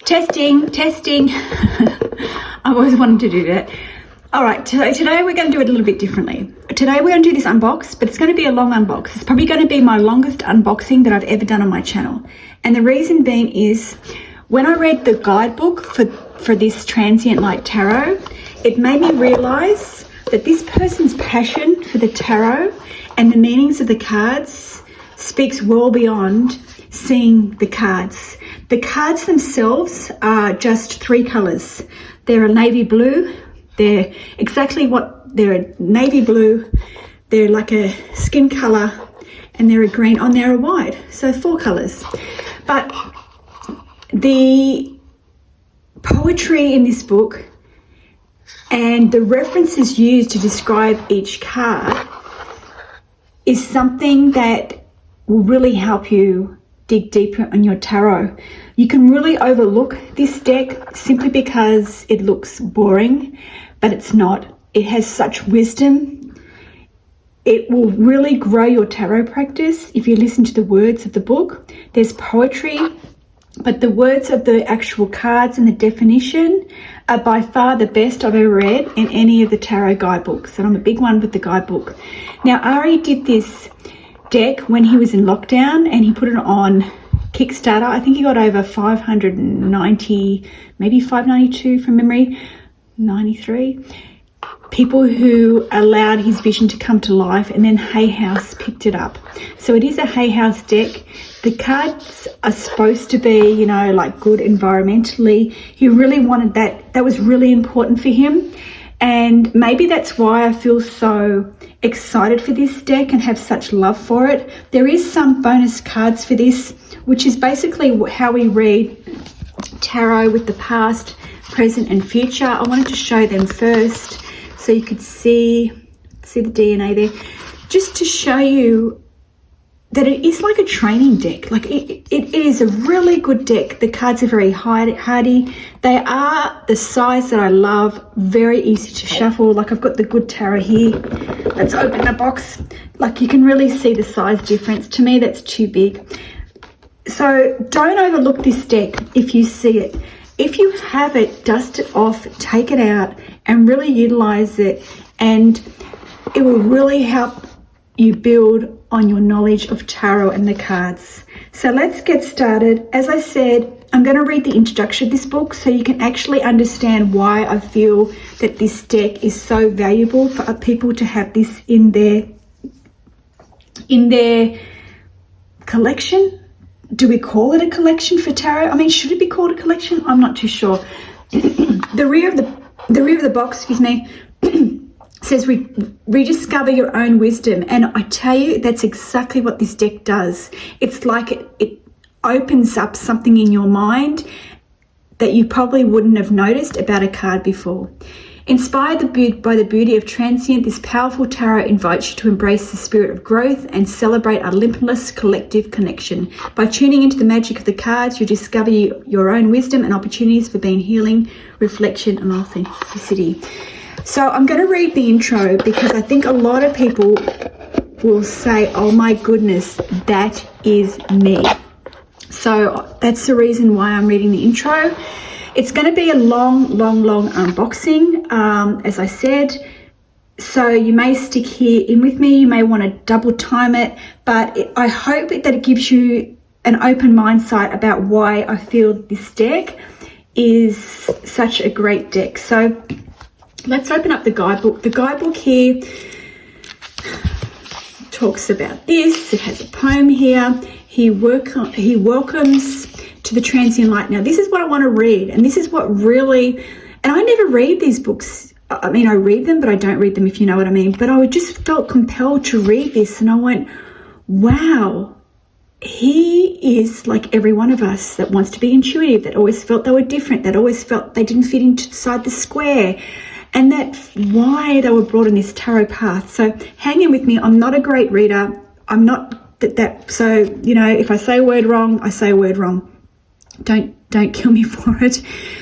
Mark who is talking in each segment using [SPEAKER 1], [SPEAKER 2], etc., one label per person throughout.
[SPEAKER 1] Testing. I always wanted to do that. All right, today we're going to do it a little bit differently. Today we're going to do this unbox, but it's going to be a long unbox. It's probably going to be my longest unboxing that I've ever done on my channel. And the reason being is when I read the guidebook for this Transient Light Tarot, it made me realize that this person's passion for the tarot and the meanings of the cards speaks well beyond seeing the cards. The cards themselves are just three colors. They're a navy blue. They're they're a navy blue. They're like a skin color, and they're a green. Oh, they're a white. So 4 colors. But the poetry in this book and the references used to describe each card is something that will really help you dig deeper on your tarot. You can really overlook this deck simply because it looks boring, but it's not. It has such wisdom. It will really grow your tarot practice if you listen to the words of the book. There's poetry, but the words of the actual cards and the definition are by far the best I've ever read in any of the tarot guidebooks. And I'm a big one with the guidebook. Now, Ari did this deck when he was in lockdown and he put it on Kickstarter. I think he got over 590, maybe 592 from memory, 93 people who allowed his vision to come to life, and then Hay House picked it up. So it is a Hay House deck. The cards are supposed to be, you know, like good environmentally. He really wanted that. That was really important for him. And maybe that's why I feel so excited for this deck and have such love for it. There is some bonus cards for this, which is basically how we read tarot with the past, present and future. I wanted to show them first so you could see the DNA there, just to show you that it is like a training deck. Like it is a really good deck. The cards are very hardy. They are the size that I love, very easy to shuffle. Like I've got the good tarot here. Let's open the box. Like you can really see the size difference. To me, that's too big. So don't overlook this deck if you see it. If you have it, dust it off, take it out and really utilize it, and it will really help you build on your knowledge of tarot and the cards. So let's get started. As I said, I'm going to read the introduction of this book so you can actually understand why I feel that this deck is so valuable for people to have this in their collection. Do we call it a collection for tarot? I mean, should it be called a collection? I'm not too sure. The rear of the box, excuse me, says rediscover your own wisdom. And I tell you, that's exactly what this deck does. It's like it opens up something in your mind that you probably wouldn't have noticed about a card before. Inspired by the beauty of Transient, this powerful tarot invites you to embrace the spirit of growth and celebrate a limitless collective connection. By tuning into the magic of the cards, you discover your own wisdom and opportunities for being healing, reflection, and authenticity. So I'm going to read the intro because I think a lot of people will say, oh my goodness, that is me. So that's the reason why I'm reading the intro. It's going to be a long unboxing, as I said. So you may stick here in with me. You may want to double time it, but I hope that it gives you an open mindset about why I feel this deck is such a great deck. So let's open up the guidebook. The guidebook here talks about this. It has a poem here. He welcomes to the Transient Light. Now, this is what I want to read, and this is what really, and I never read these books. I mean, I read them, but I don't read them, if you know what I mean. But I just felt compelled to read this, and I went, wow, he is like every one of us that wants to be intuitive, that always felt they were different, that always felt they didn't fit inside the square, and that's why they were brought on this tarot path. So hang in with me. I'm not a great reader. I'm not so, you know, if I say a word wrong, I say a word wrong. Don't don't kill me for it.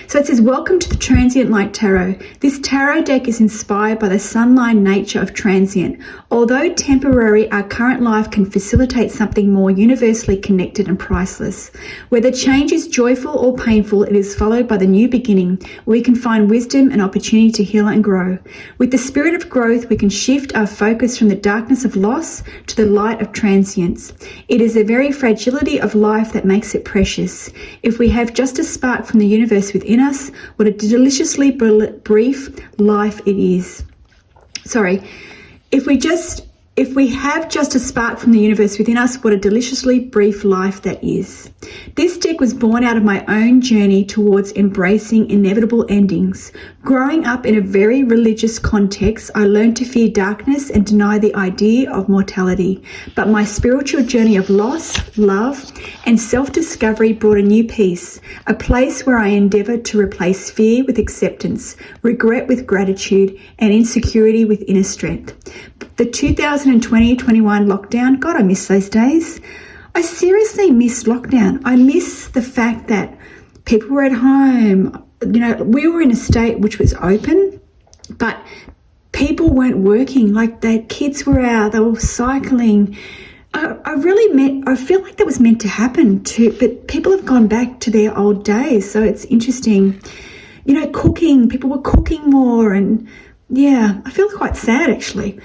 [SPEAKER 1] So it says, welcome to the Transient Light Tarot. This tarot deck is inspired by the sunline nature of transient. Although temporary, our current life can facilitate something more universally connected and priceless. Whether change is joyful or painful, it is followed by the new beginning, where we can find wisdom and opportunity to heal and grow. With the spirit of growth, we can shift our focus from the darkness of loss to the light of transience. It is the very fragility of life that makes it precious. If we have just a spark from the universe within us, what a deliciously brief life it is. If we have just a spark from the universe within us, what a deliciously brief life that is. This deck was born out of my own journey towards embracing inevitable endings. Growing up in a very religious context, I learned to fear darkness and deny the idea of mortality. But my spiritual journey of loss, love, and self-discovery brought a new peace, a place where I endeavored to replace fear with acceptance, regret with gratitude, and insecurity with inner strength. The 2020-21 lockdown, God, I miss those days. I seriously miss lockdown. I miss the fact that people were at home. You know, we were in a state which was open, but people weren't working. Like, their kids were out, they were cycling. I feel like that was meant to happen too, but people have gone back to their old days. So it's interesting. You know, cooking, people were cooking more, and yeah, I feel quite sad actually.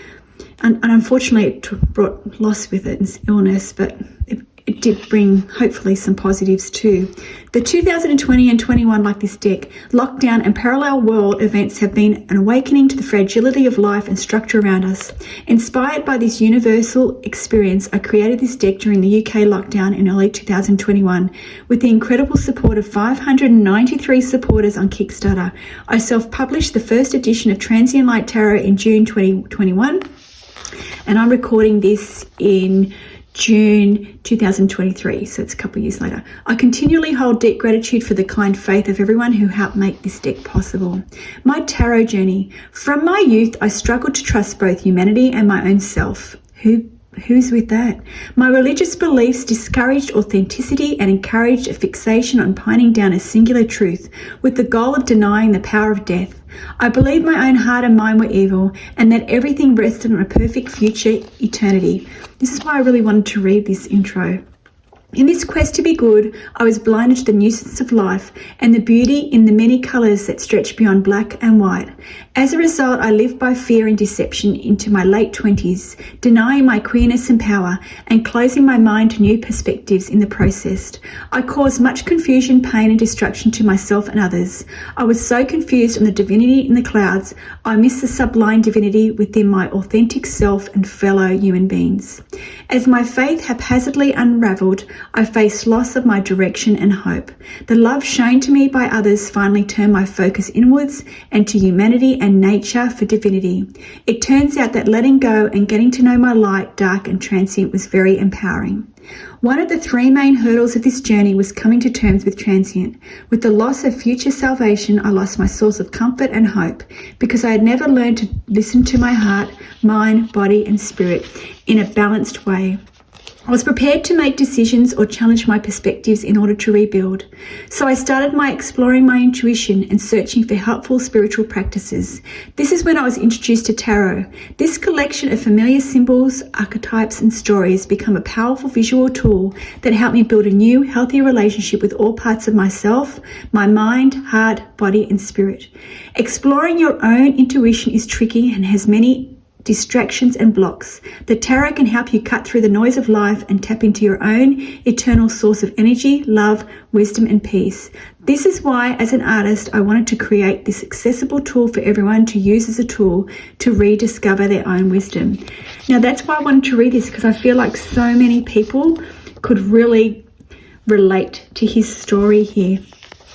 [SPEAKER 1] And unfortunately, it brought loss with it and illness, but it did bring, hopefully, some positives too. The 2020 and 21, like this deck, lockdown and parallel world events have been an awakening to the fragility of life and structure around us. Inspired by this universal experience, I created this deck during the UK lockdown in early 2021 with the incredible support of 593 supporters on Kickstarter. I self-published the first edition of Transient Light Tarot in June 2021, and I'm recording this in June 2023, so it's a couple of years later. I continually hold deep gratitude for the kind faith of everyone who helped make this deck possible. My tarot journey. From my youth, I struggled to trust both humanity and my own self. Who's with that? My religious beliefs discouraged authenticity and encouraged a fixation on pining down a singular truth with the goal of denying the power of death. I believed my own heart and mind were evil and that everything rested on a perfect future eternity. This is why I really wanted to read this intro. In this quest to be good, I was blinded to the nuisance of life and the beauty in the many colours that stretch beyond black and white. As a result, I lived by fear and deception into my late 20s, denying my queerness and power and closing my mind to new perspectives in the process. I caused much confusion, pain and destruction to myself and others. I was so confused on the divinity in the clouds, I missed the sublime divinity within my authentic self and fellow human beings. As my faith haphazardly unravelled, I faced loss of my direction and hope. The love shown to me by others finally turned my focus inwards and to humanity and nature for divinity. It turns out that letting go and getting to know my light, dark and transient was very empowering. One of the three main hurdles of this journey was coming to terms with transient. With the loss of future salvation, I lost my source of comfort and hope because I had never learned to listen to my heart, mind, body and spirit in a balanced way. I was prepared to make decisions or challenge my perspectives in order to rebuild. So I started exploring my intuition and searching for helpful spiritual practices. This is when I was introduced to tarot. This collection of familiar symbols, archetypes and stories become a powerful visual tool that helped me build a new, healthier relationship with all parts of myself, my mind, heart, body and spirit. Exploring your own intuition is tricky and has many distractions and blocks. The tarot can help you cut through the noise of life and tap into your own eternal source of energy, love, wisdom and peace. This is why, as an artist, I wanted to create this accessible tool for everyone to use as a tool to rediscover their own wisdom. Now that's why I wanted to read this, because I feel like so many people could really relate to his story here.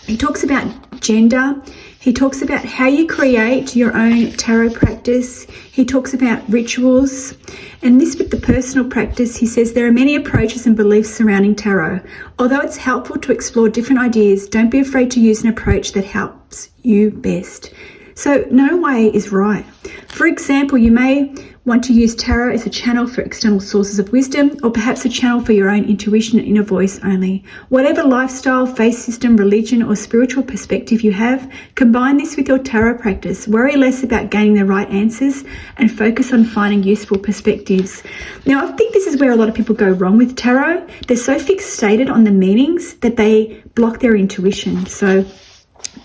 [SPEAKER 1] He talks about gender. He talks about how you create your own tarot practice. He talks about rituals. And this with the personal practice, he says there are many approaches and beliefs surrounding tarot. Although it's helpful to explore different ideas, don't be afraid to use an approach that helps you best. So no way is right. For example, you may want to use tarot as a channel for external sources of wisdom, or perhaps a channel for your own intuition and inner voice only. Whatever lifestyle, faith system, religion, or spiritual perspective you have, combine this with your tarot practice. Worry less about gaining the right answers and focus on finding useful perspectives. Now, I think this is where a lot of people go wrong with tarot. They're so fixated on the meanings that they block their intuition. So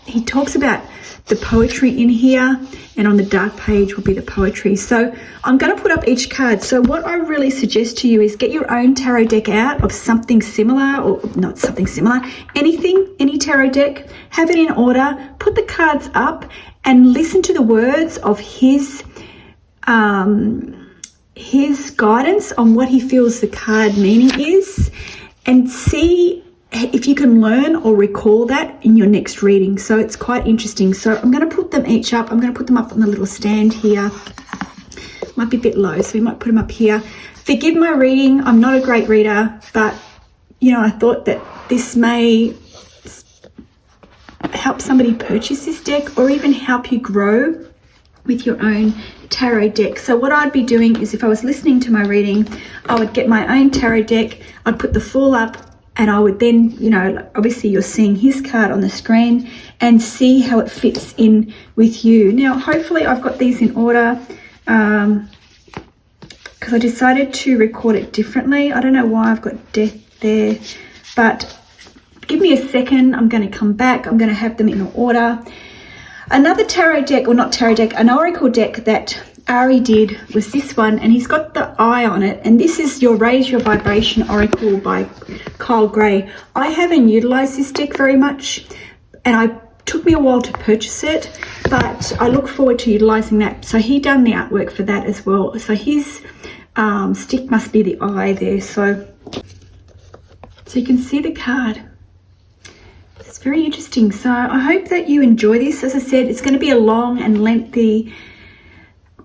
[SPEAKER 1] he talks about the poetry in here, and on the dark page will be the poetry. So I'm going to put up each card. So what I really suggest to you is get your own tarot deck out of something similar, or not something similar, anything, any tarot deck, have it in order, put the cards up and listen to the words of his guidance on what he feels the card meaning is, and see if you can learn or recall that in your next reading. So it's quite interesting. So I'm going to put them each up. I'm going to put them up on the little stand here. Might be a bit low, so we might put them up here. Forgive my reading. I'm not a great reader, but you know, I thought that this may help somebody purchase this deck, or even help you grow with your own tarot deck. So what I'd be doing is, if I was listening to my reading, I would get my own tarot deck. I'd put the Fool up, and I would then, you know, obviously you're seeing his card on the screen, and see how it fits in with you. Now, hopefully I've got these in order, because I decided to record it differently. I don't know why I've got death there, but give me a second. I'm going to come back. I'm going to have them in order. Another tarot deck, or not tarot deck, an oracle deck that Ari did was this one, and he's got the eye on it, and this is your Raise Your Vibration Oracle by Kyle Gray. I haven't utilized this deck very much, and it took me a while to purchase it, but I look forward to utilizing that. So he done the artwork for that as well. So his stick must be the eye there. So you can see the card. It's very interesting. So I hope that you enjoy this. As I said, it's going to be a long and lengthy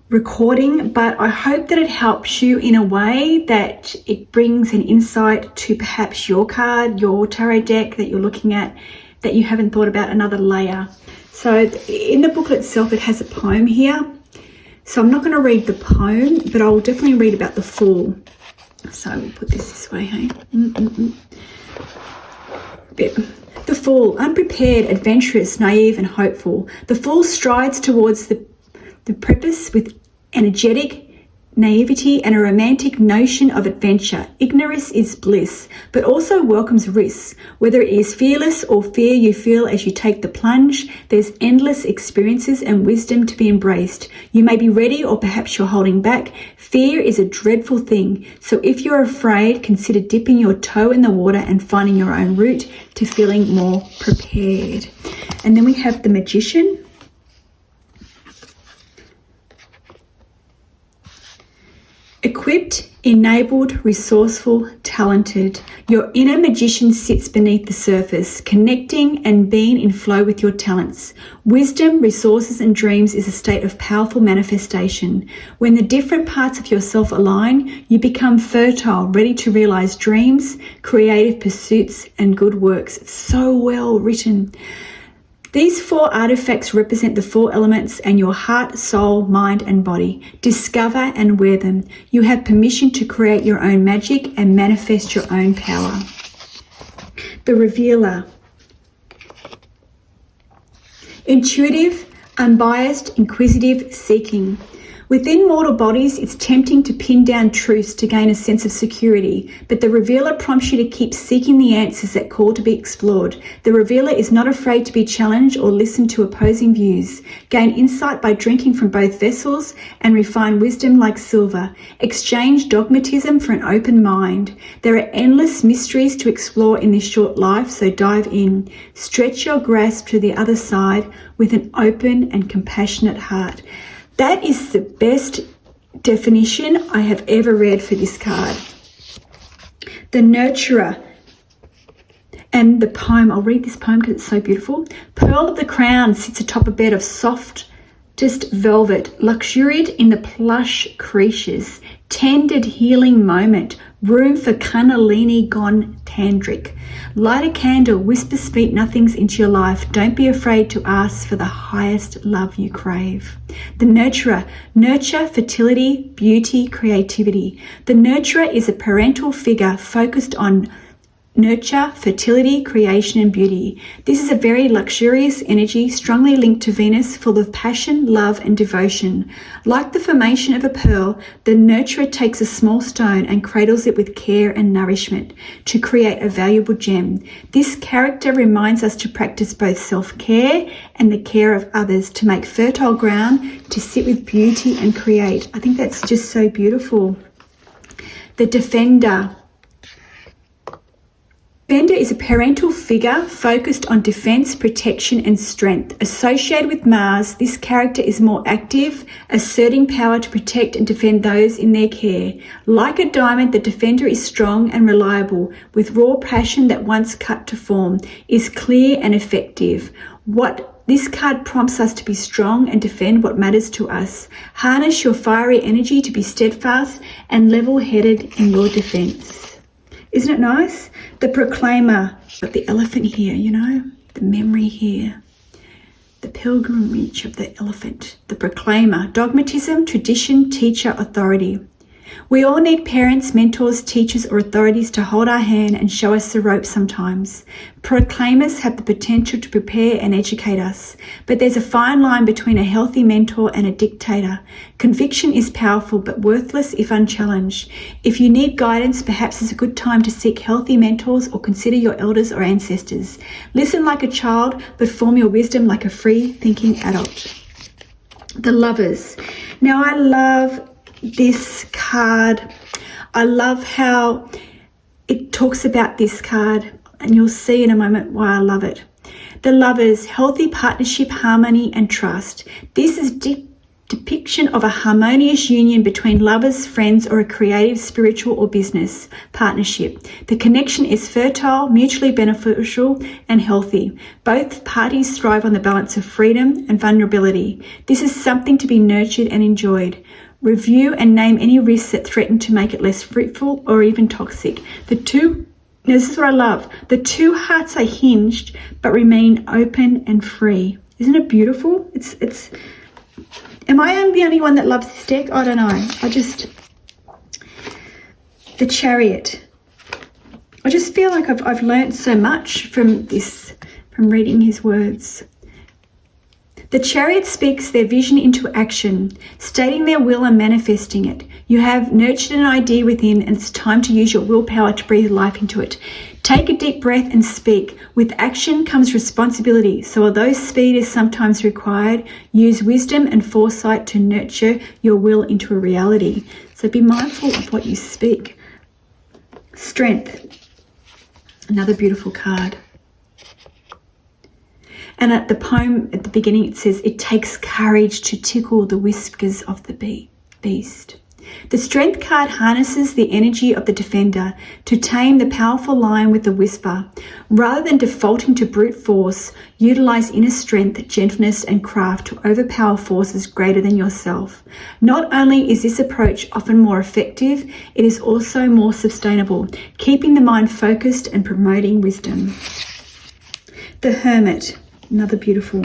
[SPEAKER 1] recording, but I hope that it helps you in a way that it brings an insight to perhaps your card, your tarot deck that you're looking at, that you haven't thought about another layer. So in the booklet itself, it has a poem here. So I'm not going to read the poem, but I will definitely read about the Fool. So we'll put this way, hey? The Fool, unprepared, adventurous, naive and hopeful. The Fool strides towards the precipice with energetic naivety and a romantic notion of adventure. Ignorance is bliss, but also welcomes risks. Whether it is fearless or fear you feel as you take the plunge, there's endless experiences and wisdom to be embraced. You may be ready, or perhaps you're holding back. Fear is a dreadful thing, so if you're afraid, consider dipping your toe in the water and finding your own route to feeling more prepared. And then we have the Magician. Equipped, enabled, resourceful, talented. Your inner magician sits beneath the surface, connecting and being in flow with your talents. Wisdom, resources and dreams is a state of powerful manifestation. When the different parts of yourself align, you become fertile, ready to realize dreams, creative pursuits and good works. It's so well written. These 4 artifacts represent the 4 elements and your heart, soul, mind and body. Discover and wear them. You have permission to create your own magic and manifest your own power. The Revealer. Intuitive, unbiased, inquisitive, seeking. Within mortal bodies, it's tempting to pin down truths to gain a sense of security, but the Revealer prompts you to keep seeking the answers that call to be explored. The Revealer is not afraid to be challenged or listen to opposing views. Gain insight by drinking from both vessels and refine wisdom like silver. Exchange dogmatism for an open mind. There are endless mysteries to explore in this short life, so dive in. Stretch your grasp to the other side with an open and compassionate heart. That is the best definition I have ever read for this card. The Nurturer. And the poem, I'll read this poem because it's so beautiful. Pearl of the crown sits atop a bed of softest velvet, luxuriant in the plush creases. Tended healing moment, Room for Kundalini gone tantric. Light a candle, whisper sweet nothings into your life. Don't be afraid to ask for the highest love you crave. The nurturer. Nurture fertility, beauty, creativity. The nurturer is a parental figure focused on nurture, fertility, creation, and beauty. This is a very luxurious energy, strongly linked to Venus, full of passion, love, and devotion. Like the formation of a pearl, the nurturer takes a small stone and cradles it with care and nourishment to create a valuable gem. This character reminds us to practice both self-care and the care of others, to make fertile ground, to sit with beauty and create. I think that's just so beautiful. The defender. Defender is a parental figure focused on defense, protection, and strength. Associated with Mars, this character is more active, asserting power to protect and defend those in their care. Like a diamond, the defender is strong and reliable, with raw passion that once cut to form, is clear and effective. This card prompts us to be strong and defend what matters to us. Harness your fiery energy to be steadfast and level-headed in your defense. Isn't it nice? The proclaimer. Got the elephant here, you know, the memory here. The pilgrimage of the elephant. The proclaimer. Dogmatism, tradition, teacher, authority. We all need parents, mentors, teachers, or authorities to hold our hand and show us the ropes sometimes. Proclaimers have the potential to prepare and educate us, but there's a fine line between a healthy mentor and a dictator. Conviction is powerful but worthless if unchallenged. If you need guidance, perhaps it's a good time to seek healthy mentors or consider your elders or ancestors. Listen like a child, but form your wisdom like a free-thinking adult. The Lovers. Now, I love this card. I love how it talks about this card, and you'll see in a moment why I love it. The Lovers, healthy partnership, harmony, and trust. This is depiction of a harmonious union between lovers, friends, or a creative, spiritual, or business partnership. The connection is fertile, mutually beneficial, and healthy. Both parties thrive on the balance of freedom and vulnerability. This is something to be nurtured and enjoyed. Review and name any risks that threaten to make it less fruitful or even toxic. This is what I love. The two hearts are hinged but remain open and free. Isn't it beautiful? Am I the only one that loves this deck? I don't know. The Chariot. I just feel like I've learned so much from reading his words. The Chariot speaks their vision into action, stating their will and manifesting it. You have nurtured an idea within, and it's time to use your willpower to breathe life into it. Take a deep breath and speak. With action comes responsibility. So although speed is sometimes required, use wisdom and foresight to nurture your will into a reality. So be mindful of what you speak. Strength. Another beautiful card. And at the poem at the beginning it says, it takes courage to tickle the whiskers of the beast. The Strength card harnesses the energy of the defender to tame the powerful lion with the whisper. Rather than defaulting to brute force, utilize inner strength, gentleness, and craft to overpower forces greater than yourself. Not only is this approach often more effective, it is also more sustainable, keeping the mind focused and promoting wisdom. The Hermit. Another beautiful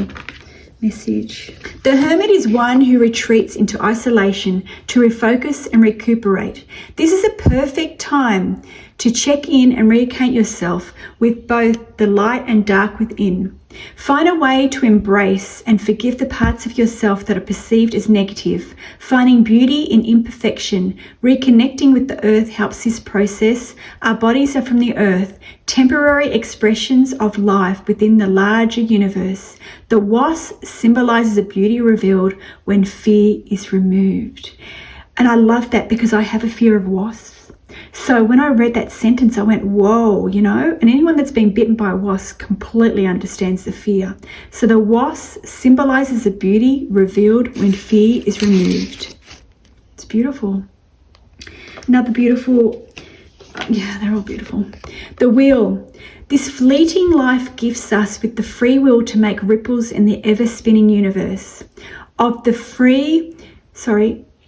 [SPEAKER 1] message. The Hermit is one who retreats into isolation to refocus and recuperate. This is a perfect time to check in and reacquaint yourself with both the light and dark within. Find a way to embrace and forgive the parts of yourself that are perceived as negative. Finding beauty in imperfection, reconnecting with the earth helps this process. Our bodies are from the earth, temporary expressions of life within the larger universe. The wasp symbolizes a beauty revealed when fear is removed. And I love that because I have a fear of wasps. So when I read that sentence, I went, whoa, you know, and anyone that's been bitten by a wasp completely understands the fear. So the wasp symbolizes the beauty revealed when fear is removed. It's beautiful. Another beautiful, yeah, they're all beautiful. The Wheel. This fleeting life gifts us with the free will to make ripples in the ever-spinning universe.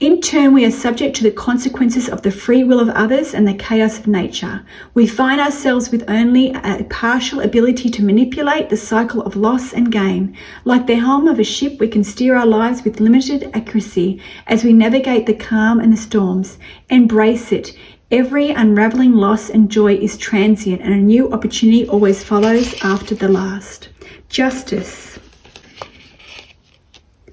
[SPEAKER 1] In turn, we are subject to the consequences of the free will of others and the chaos of nature. We find ourselves with only a partial ability to manipulate the cycle of loss and gain. Like the helm of a ship, we can steer our lives with limited accuracy as we navigate the calm and the storms. Embrace it. Every unraveling loss and joy is transient, and a new opportunity always follows after the last. Justice.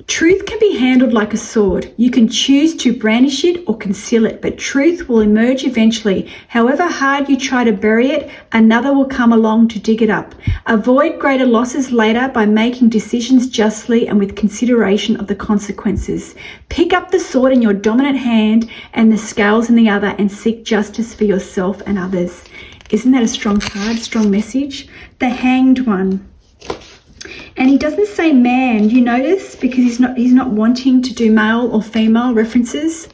[SPEAKER 1] Truth can be handled like a sword. You can choose to brandish it or conceal it, but truth will emerge eventually. However hard you try to bury it, another will come along to dig it up. Avoid greater losses later by making decisions justly and with consideration of the consequences. Pick up the sword in your dominant hand and the scales in the other, and seek justice for yourself and others. Isn't that a strong card, strong message? The Hanged One. And he doesn't say man, you notice, because he's not wanting to do male or female references.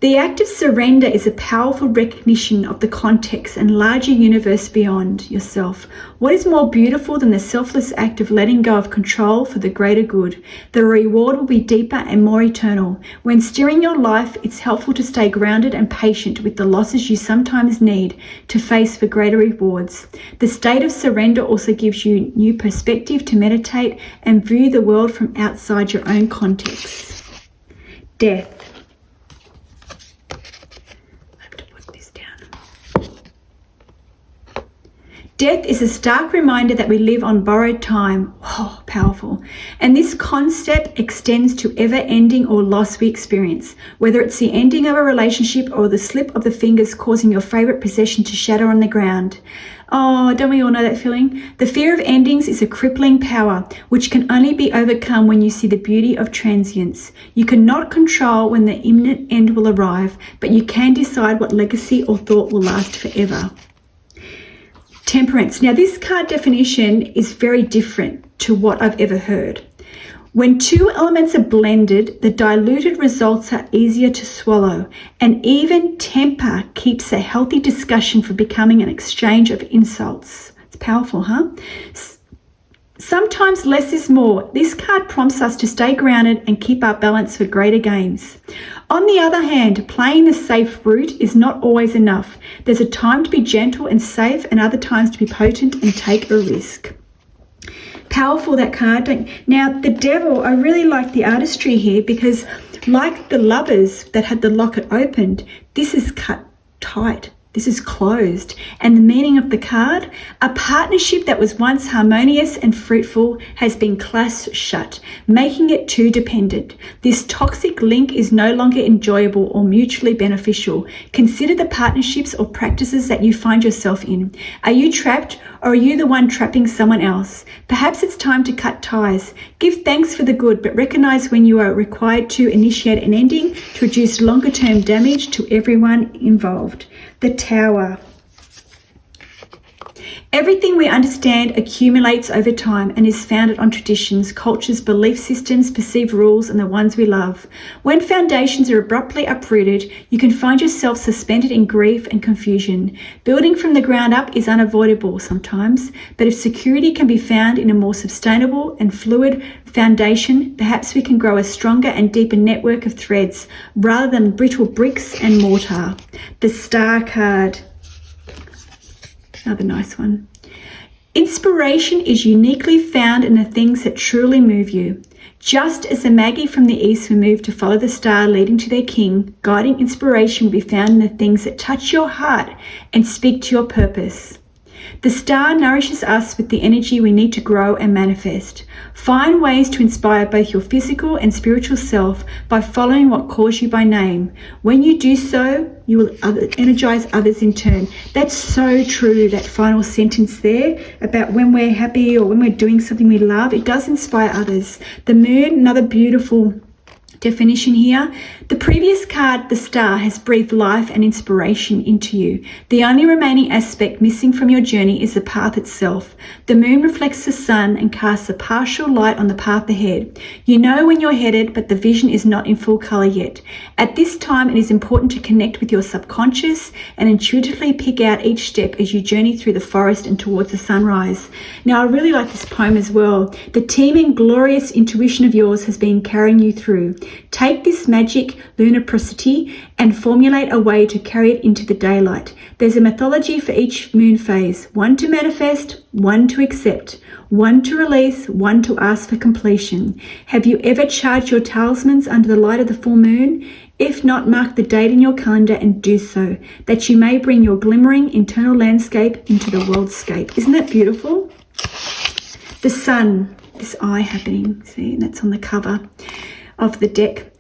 [SPEAKER 1] The act of surrender is a powerful recognition of the context and larger universe beyond yourself. What is more beautiful than the selfless act of letting go of control for the greater good? The reward will be deeper and more eternal. When steering your life, it's helpful to stay grounded and patient with the losses you sometimes need to face for greater rewards. The state of surrender also gives you new perspective to meditate and view the world from outside your own context. Death. Death is a stark reminder that we live on borrowed time. Oh, powerful. And this concept extends to ever-ending or loss we experience, whether it's the ending of a relationship or the slip of the fingers causing your favorite possession to shatter on the ground. Oh, don't we all know that feeling? The fear of endings is a crippling power, which can only be overcome when you see the beauty of transience. You cannot control when the imminent end will arrive, but you can decide what legacy or thought will last forever. Temperance. Now, this card definition is very different to what I've ever heard. When two elements are blended, the diluted results are easier to swallow, and even temper keeps a healthy discussion from becoming an exchange of insults. It's powerful, huh? Sometimes less is more. This card prompts us to stay grounded and keep our balance for greater gains. On the other hand, playing the safe route is not always enough. There's a time to be gentle and safe, and other times to be potent and take a risk. Powerful, that card. Now, the Devil, I really like the artistry here, because like the Lovers that had the locket opened, this is cut tight. This is closed. And the meaning of the card, a partnership that was once harmonious and fruitful has been clasped shut, making it too dependent. This toxic link is no longer enjoyable or mutually beneficial. Consider the partnerships or practices that you find yourself in. Are you trapped, or are you the one trapping someone else? Perhaps it's time to cut ties. Give thanks for the good, but recognize when you are required to initiate an ending to reduce longer-term damage to everyone involved. The Tower. Everything we understand accumulates over time and is founded on traditions, cultures, belief systems, perceived rules, and the ones we love. When foundations are abruptly uprooted, you can find yourself suspended in grief and confusion. Building from the ground up is unavoidable sometimes, but if security can be found in a more sustainable and fluid foundation, perhaps we can grow a stronger and deeper network of threads rather than brittle bricks and mortar. The Star card. Another nice one. Inspiration is uniquely found in the things that truly move you. Just as the Magi from the East were moved to follow the star leading to their king, guiding inspiration will be found in the things that touch your heart and speak to your purpose. The star nourishes us with the energy we need to grow and manifest. Find ways to inspire both your physical and spiritual self by following what calls you by name. When you do so, you will energize others in turn. That's so true, that final sentence there about when we're happy or when we're doing something we love, it does inspire others. The Moon, another beautiful definition here. The previous card, the Star, has breathed life and inspiration into you. The only remaining aspect missing from your journey is the path itself. The Moon reflects the sun and casts a partial light on the path ahead. You know when you're headed, but the vision is not in full color yet. At this time, it is important to connect with your subconscious and intuitively pick out each step as you journey through the forest and towards the sunrise. Now, I really like this poem as well. The teeming, glorious intuition of yours has been carrying you through. Take this magic luminosity and formulate a way to carry it into the daylight. There's a mythology for each moon phase, one to manifest, one to accept, one to release, one to ask for completion. Have you ever charged your talismans under the light of the full moon? If not, mark the date in your calendar and do so, that you may bring your glimmering internal landscape into the worldscape. Isn't that beautiful? The sun, this eye happening, see, and that's on the cover of the deck.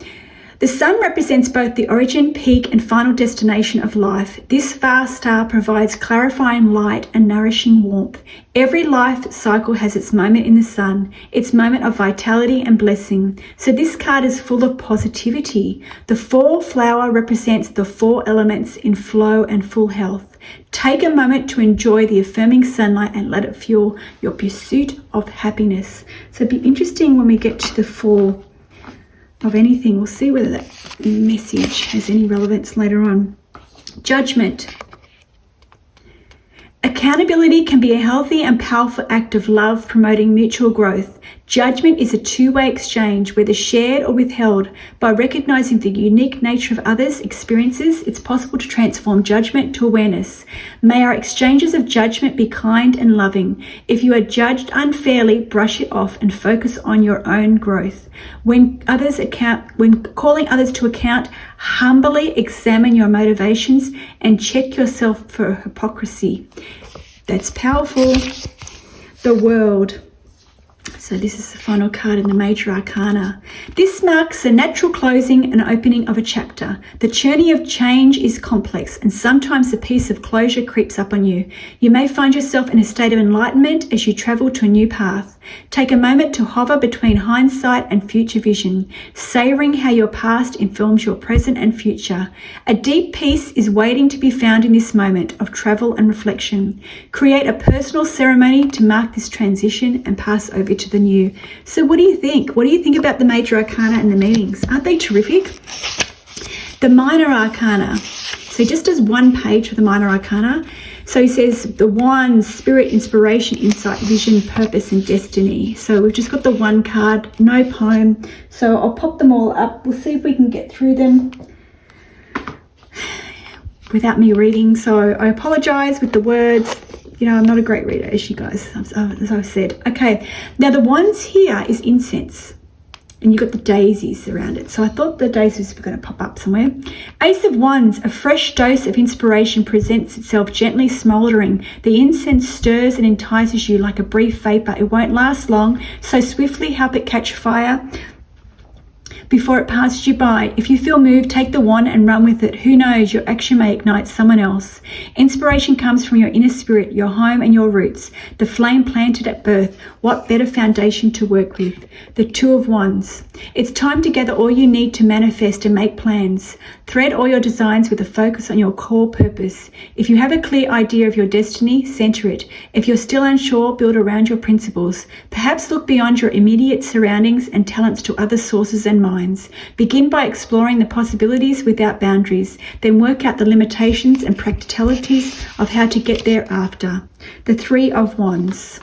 [SPEAKER 1] The sun represents both the origin, peak, and final destination of life. This vast star provides clarifying light and nourishing warmth. Every life cycle has its moment in the sun, its moment of vitality and blessing. So this card is full of positivity. The 4 flower represents the 4 elements in flow and full health. Take a moment to enjoy the affirming sunlight and let it fuel your pursuit of happiness. So it'd be interesting when we get to the 4 of anything. We'll see whether that message has any relevance later on. Judgment. Accountability can be a healthy and powerful act of love, promoting mutual growth. Judgment is a two-way exchange, whether shared or withheld. By recognizing the unique nature of others' experiences, it's possible to transform judgment to awareness. May our exchanges of judgment be kind and loving. If you are judged unfairly, brush it off and focus on your own growth. When calling others to account, humbly examine your motivations and check yourself for hypocrisy. That's powerful. The World. So this is the final card in the Major Arcana. This marks the natural closing and opening of a chapter. The journey of change is complex, and sometimes the peace of closure creeps up on you. You may find yourself in a state of enlightenment as you travel to a new path. Take a moment to hover between hindsight and future vision, savoring how your past informs your present and future. A deep peace is waiting to be found in this moment of travel and reflection. Create a personal ceremony to mark this transition and pass over to the new. So what do you think? What do you think about the Major Arcana and the meanings? Aren't they terrific? The Minor Arcana. So just as one page for the Minor Arcana. So he says the Wands, Spirit, Inspiration, Insight, Vision, Purpose, and Destiny. So we've just got the one card, no poem. So I'll pop them all up. We'll see if we can get through them without me reading. So I apologize with the words. You know, I'm not a great reader, as you guys, as I've said. Okay, now the Wands here is incense. And you've got the daisies around it. So I thought the daisies were going to pop up somewhere. Ace of Wands, a fresh dose of inspiration presents itself gently smouldering. The incense stirs and entices you like a brief vapor. It won't last long, so swiftly help it catch fire before it passes you by. If you feel moved, take the wand and run with it. Who knows, your action may ignite someone else. Inspiration comes from your inner spirit, your home and your roots, the flame planted at birth. What better foundation to work with? The Two of Wands. It's time to gather all you need to manifest and make plans. Thread all your designs with a focus on your core purpose. If you have a clear idea of your destiny, center it. If you're still unsure, build around your principles. Perhaps look beyond your immediate surroundings and talents to other sources and minds. Begin by exploring the possibilities without boundaries, then work out the limitations and practicalities of how to get there after. The Three of Wands.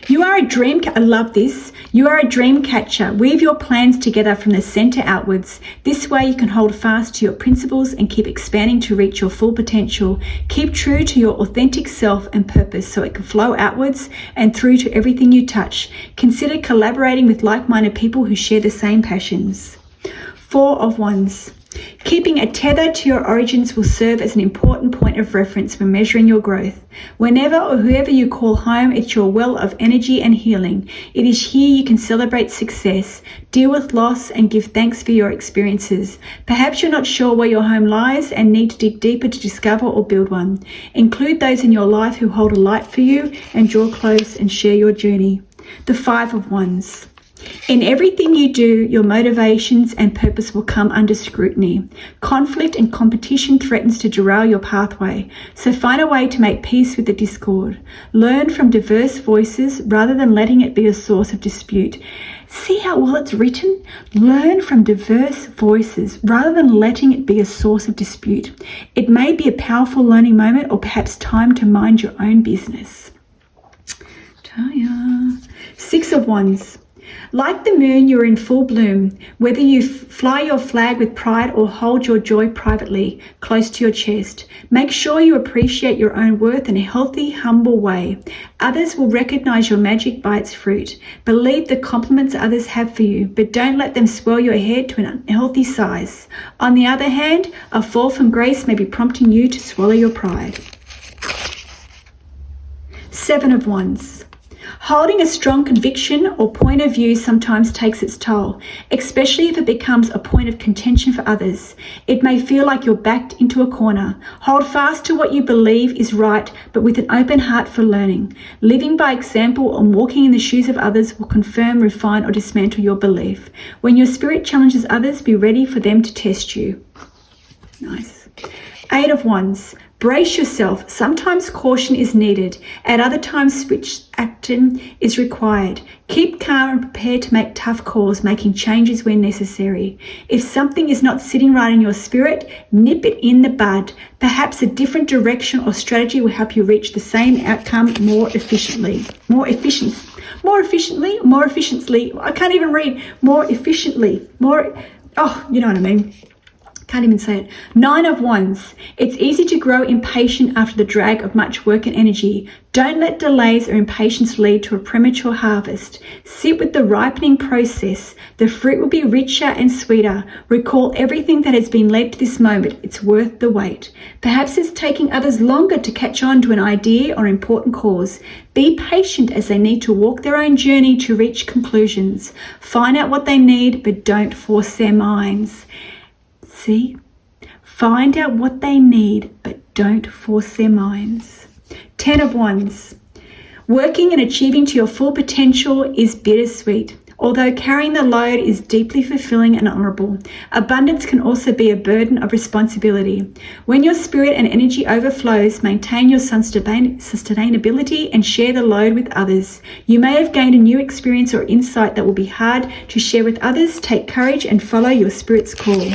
[SPEAKER 1] You are a dream, I love this. You are a dream catcher. Weave your plans together from the center outwards. This way you can hold fast to your principles and keep expanding to reach your full potential. Keep true to your authentic self and purpose so it can flow outwards and through to everything you touch. Consider collaborating with like-minded people who share the same passions. Four of Wands. Keeping a tether to your origins will serve as an important point of reference when measuring your growth. Whenever or whoever you call home, it's your well of energy and healing. It is here you can celebrate success, deal with loss, and give thanks for your experiences. Perhaps you're not sure where your home lies and need to dig deeper to discover or build one. Include those in your life who hold a light for you and draw close and share your journey. The Five of Wands. In everything you do, your motivations and purpose will come under scrutiny. Conflict and competition threatens to derail your pathway, so find a way to make peace with the discord. Learn from diverse voices rather than letting it be a source of dispute. See how well it's written? Learn from diverse voices rather than letting it be a source of dispute. It may be a powerful learning moment or perhaps time to mind your own business. Six of Wands. Like the moon, you're in full bloom. Whether you fly your flag with pride or hold your joy privately, close to your chest, make sure you appreciate your own worth in a healthy, humble way. Others will recognize your magic by its fruit. Believe the compliments others have for you, but don't let them swell your head to an unhealthy size. On the other hand, a fall from grace may be prompting you to swallow your pride. 7 of Wands. Holding a strong conviction or point of view sometimes takes its toll, especially if it becomes a point of contention for others. It may feel like you're backed into a corner. Hold fast to what you believe is right, but with an open heart for learning. Living by example and walking in the shoes of others will confirm, refine, or dismantle your belief. When your spirit challenges others, be ready for them to test you. Nice. 8 of Wands. Brace yourself. Sometimes caution is needed. At other times, switch action is required. Keep calm and prepared to make tough calls, making changes when necessary. If something is not sitting right in your spirit, nip it in the bud. Perhaps a different direction or strategy will help you reach the same outcome more efficiently. I can't even read. More efficiently. You know what I mean. Can't even say it. 9 of Wands. It's easy to grow impatient after the drag of much work and energy. Don't let delays or impatience lead to a premature harvest. Sit with the ripening process. The fruit will be richer and sweeter. Recall everything that has been led to this moment. It's worth the wait. Perhaps it's taking others longer to catch on to an idea or important cause. Be patient as they need to walk their own journey to reach conclusions. Find out what they need, but don't force their minds. See? Find out what they need, but don't force their minds. 10 of Wands. Working and achieving to your full potential is bittersweet. Although carrying the load is deeply fulfilling and honorable, abundance can also be a burden of responsibility. When your spirit and energy overflows, maintain your sustainability and share the load with others. You may have gained a new experience or insight that will be hard to share with others. Take courage and follow your spirit's call.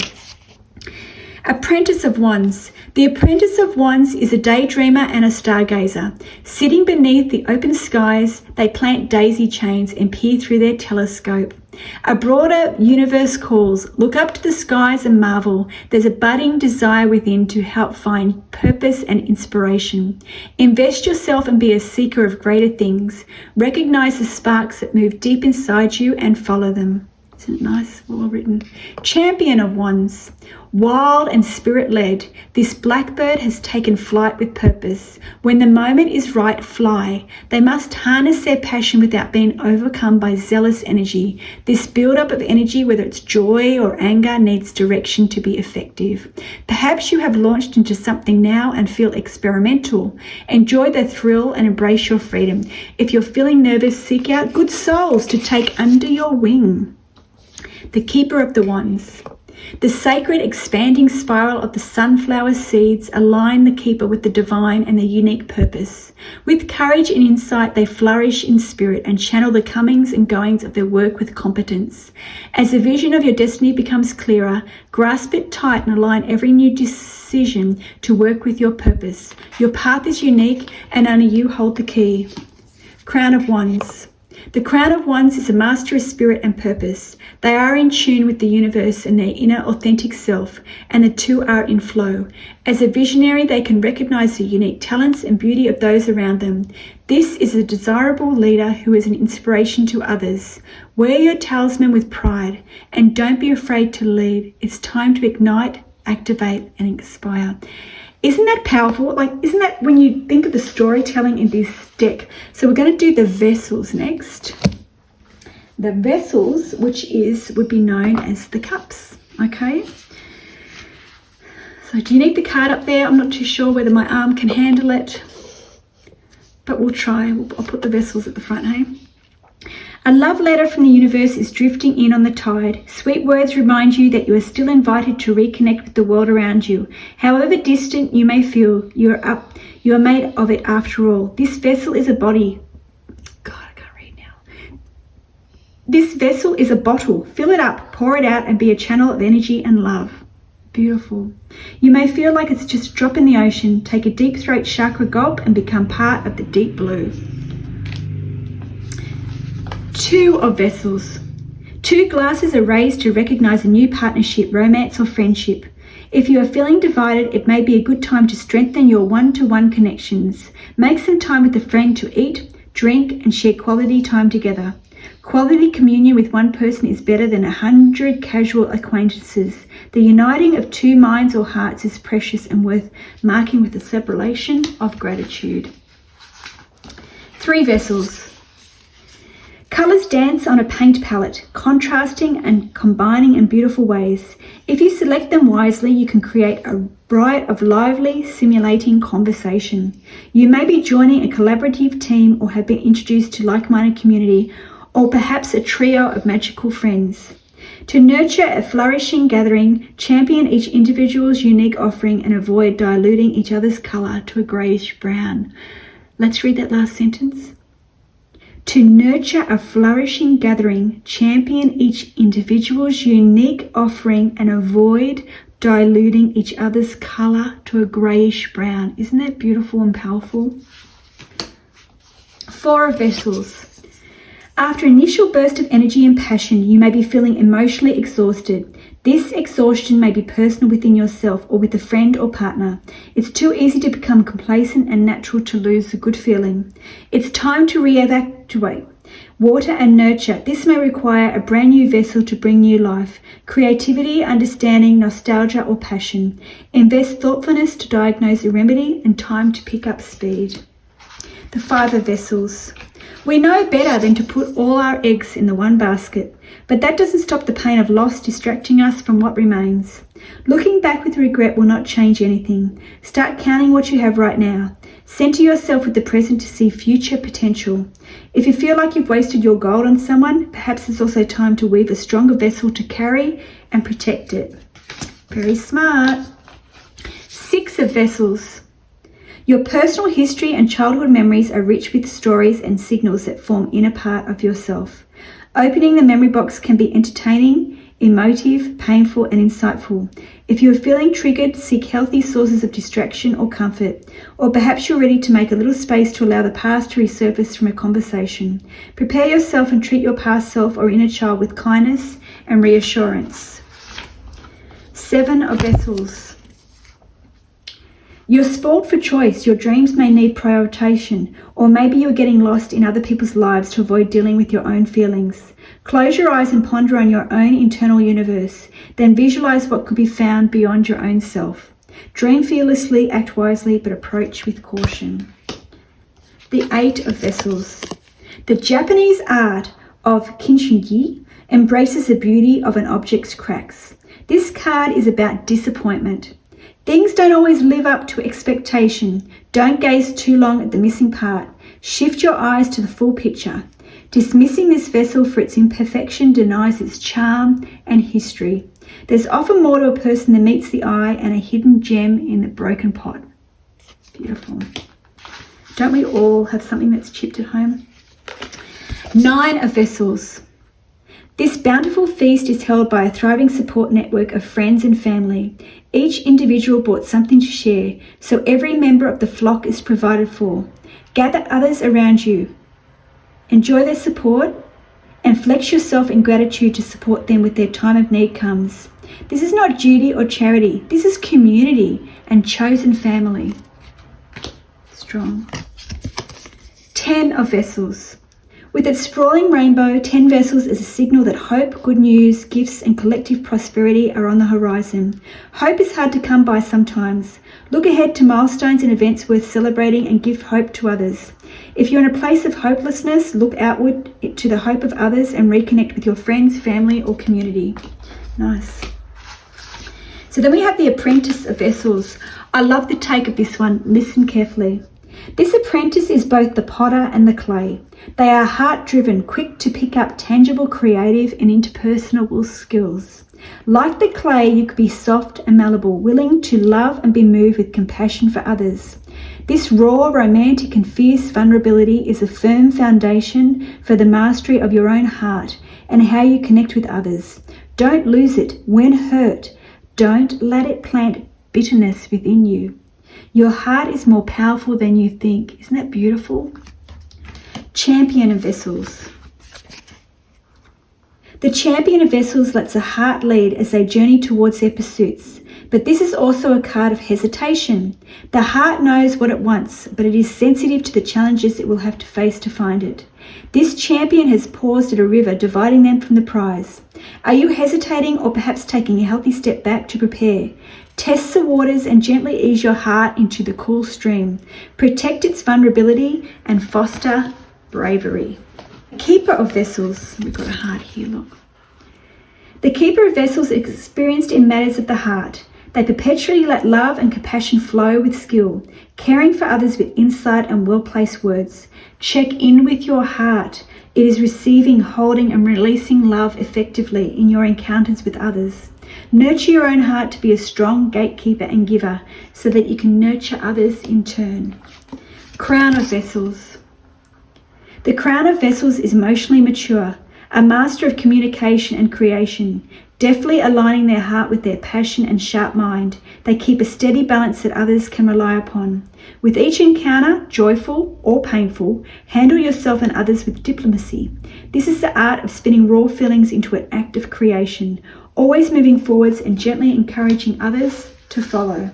[SPEAKER 1] Apprentice of Wands. The Apprentice of Wands is a daydreamer and a stargazer. Sitting beneath the open skies, they plant daisy chains and peer through their telescope. A broader universe calls. Look up to the skies and marvel. There's a budding desire within to help find purpose and inspiration. Invest yourself and be a seeker of greater things. Recognize the sparks that move deep inside you and follow them. Isn't it nice? Well written. Champion of Wands. Wild and spirit-led, this blackbird has taken flight with purpose. When the moment is right, fly. They must harness their passion without being overcome by zealous energy. This build-up of energy, whether it's joy or anger, needs direction to be effective. Perhaps you have launched into something now and feel experimental. Enjoy the thrill and embrace your freedom. If you're feeling nervous, seek out good souls to take under your wing. The Keeper of the Wands. The sacred expanding spiral of the sunflower seeds align the keeper with the divine and their unique purpose. With courage and insight, they flourish in spirit and channel the comings and goings of their work with competence. As the vision of your destiny becomes clearer, grasp it tight and align every new decision to work with your purpose. Your path is unique and only you hold the key. Crown of Wands. The Crown of Wands is a master of spirit and purpose. They are in tune with the universe and their inner authentic self, and the two are in flow. As a visionary, they can recognize the unique talents and beauty of those around them. This is a desirable leader who is an inspiration to others. Wear your talisman with pride, and don't be afraid to lead. It's time to ignite, activate, and inspire. Isn't that powerful? Isn't that when you think of the storytelling in this deck? So we're going to do the vessels next. The vessels, which would be known as the cups. Okay. So do you need the card up there? I'm not too sure whether my arm can handle it, but we'll try. I'll put the vessels at the front, hey? A love letter from the universe is drifting in on the tide. Sweet words remind you that you are still invited to reconnect with the world around you. However distant you may feel, you are made of it after all. This vessel is a body. God, I can't read now. This vessel is a bottle. Fill it up, pour it out, and be a channel of energy and love. Beautiful. You may feel like it's just a drop in the ocean. Take a deep throat chakra gulp and become part of the deep blue. Two of vessels. Two glasses are raised to recognize a new partnership, romance, or friendship. If you are feeling divided, it may be a good time to strengthen your one-to-one connections. Make some time with a friend to eat, drink, and share quality time together. Quality communion with one person is better than 100 casual acquaintances. The uniting of two minds or hearts is precious and worth marking with a celebration of gratitude. Three vessels. Colours dance on a paint palette, contrasting and combining in beautiful ways. If you select them wisely, you can create a bright of lively, simulating conversation. You may be joining a collaborative team or have been introduced to like-minded community, or perhaps a trio of magical friends. To nurture a flourishing gathering, champion each individual's unique offering and avoid diluting each other's colour to a greyish brown. Let's read that last sentence. To nurture a flourishing gathering, champion each individual's unique offering and avoid diluting each other's colour to a greyish brown. Isn't that beautiful and powerful? Four of vessels. After an initial burst of energy and passion, you may be feeling emotionally exhausted. This exhaustion may be personal within yourself or with a friend or partner. It's too easy to become complacent and natural to lose the good feeling. It's time to reevaluate. Water and nurture. This may require a brand new vessel to bring new life, creativity, understanding, nostalgia, or passion. Invest thoughtfulness to diagnose a remedy and time to pick up speed. The five of vessels. We know better than to put all our eggs in the one basket, but that doesn't stop the pain of loss distracting us from what remains. Looking back with regret will not change anything. Start counting what you have right now. Center yourself with the present to see future potential. If you feel like you've wasted your gold on someone, perhaps it's also time to weave a stronger vessel to carry and protect it. Very smart. Six of vessels. Your personal history and childhood memories are rich with stories and signals that form inner part of yourself. Opening the memory box can be entertaining, emotive, painful, and insightful. If you are feeling triggered, seek healthy sources of distraction or comfort, or perhaps you're ready to make a little space to allow the past to resurface from a conversation. Prepare yourself and treat your past self or inner child with kindness and reassurance. Seven of vessels. You're spoiled for choice. Your dreams may need prioritization, or maybe you're getting lost in other people's lives to avoid dealing with your own feelings. Close your eyes and ponder on your own internal universe. Then visualize what could be found beyond your own self. Dream fearlessly, act wisely, but approach with caution. The eight of vessels. The Japanese art of kintsugi embraces the beauty of an object's cracks. This card is about disappointment. Things don't always live up to expectation. Don't gaze too long at the missing part. Shift your eyes to the full picture. Dismissing this vessel for its imperfection denies its charm and history. There's often more to a person than meets the eye and a hidden gem in the broken pot. Beautiful. Don't we all have something that's chipped at home? Nine of vessels. This bountiful feast is held by a thriving support network of friends and family. Each individual brought something to share, so every member of the flock is provided for. Gather others around you. Enjoy their support and flex yourself in gratitude to support them with their time of need comes. This is not duty or charity. This is community and chosen family. Strong. 10 of vessels. With its sprawling rainbow, 10 vessels is a signal that hope, good news, gifts, and collective prosperity are on the horizon. Hope is hard to come by sometimes. Look ahead to milestones and events worth celebrating and give hope to others. If you're in a place of hopelessness, look outward to the hope of others and reconnect with your friends, family, or community. Nice. So then we have the apprentice of vessels. I love the take of this one. Listen carefully. This apprentice is both the potter and the clay. They are heart-driven, quick to pick up tangible, creative, and interpersonal skills. Like the clay, you could be soft and malleable, willing to love and be moved with compassion for others. This raw, romantic, and fierce vulnerability is a firm foundation for the mastery of your own heart and how you connect with others. Don't lose it when hurt. Don't let it plant bitterness within you. Your heart is more powerful than you think. Isn't that beautiful? Champion of vessels. The champion of vessels lets a heart lead as they journey towards their pursuits. But this is also a card of hesitation. The heart knows what it wants, but it is sensitive to the challenges it will have to face to find it. This champion has paused at a river dividing them from the prize. Are you hesitating or perhaps taking a healthy step back to prepare? Test the waters and gently ease your heart into the cool stream. Protect its vulnerability and foster bravery. Keeper of vessels. We've got a heart here, look. The keeper of vessels is experienced in matters of the heart. They perpetually let love and compassion flow with skill, caring for others with insight and well-placed words. Check in with your heart. It is receiving, holding, and releasing love effectively in your encounters with others. Nurture your own heart to be a strong gatekeeper and giver so that you can nurture others in turn. Crown of vessels. The crown of vessels is emotionally mature, a master of communication and creation, deftly aligning their heart with their passion and sharp mind. They keep a steady balance that others can rely upon. With each encounter, joyful or painful, handle yourself and others with diplomacy. This is the art of spinning raw feelings into an act of creation, always moving forwards and gently encouraging others to follow.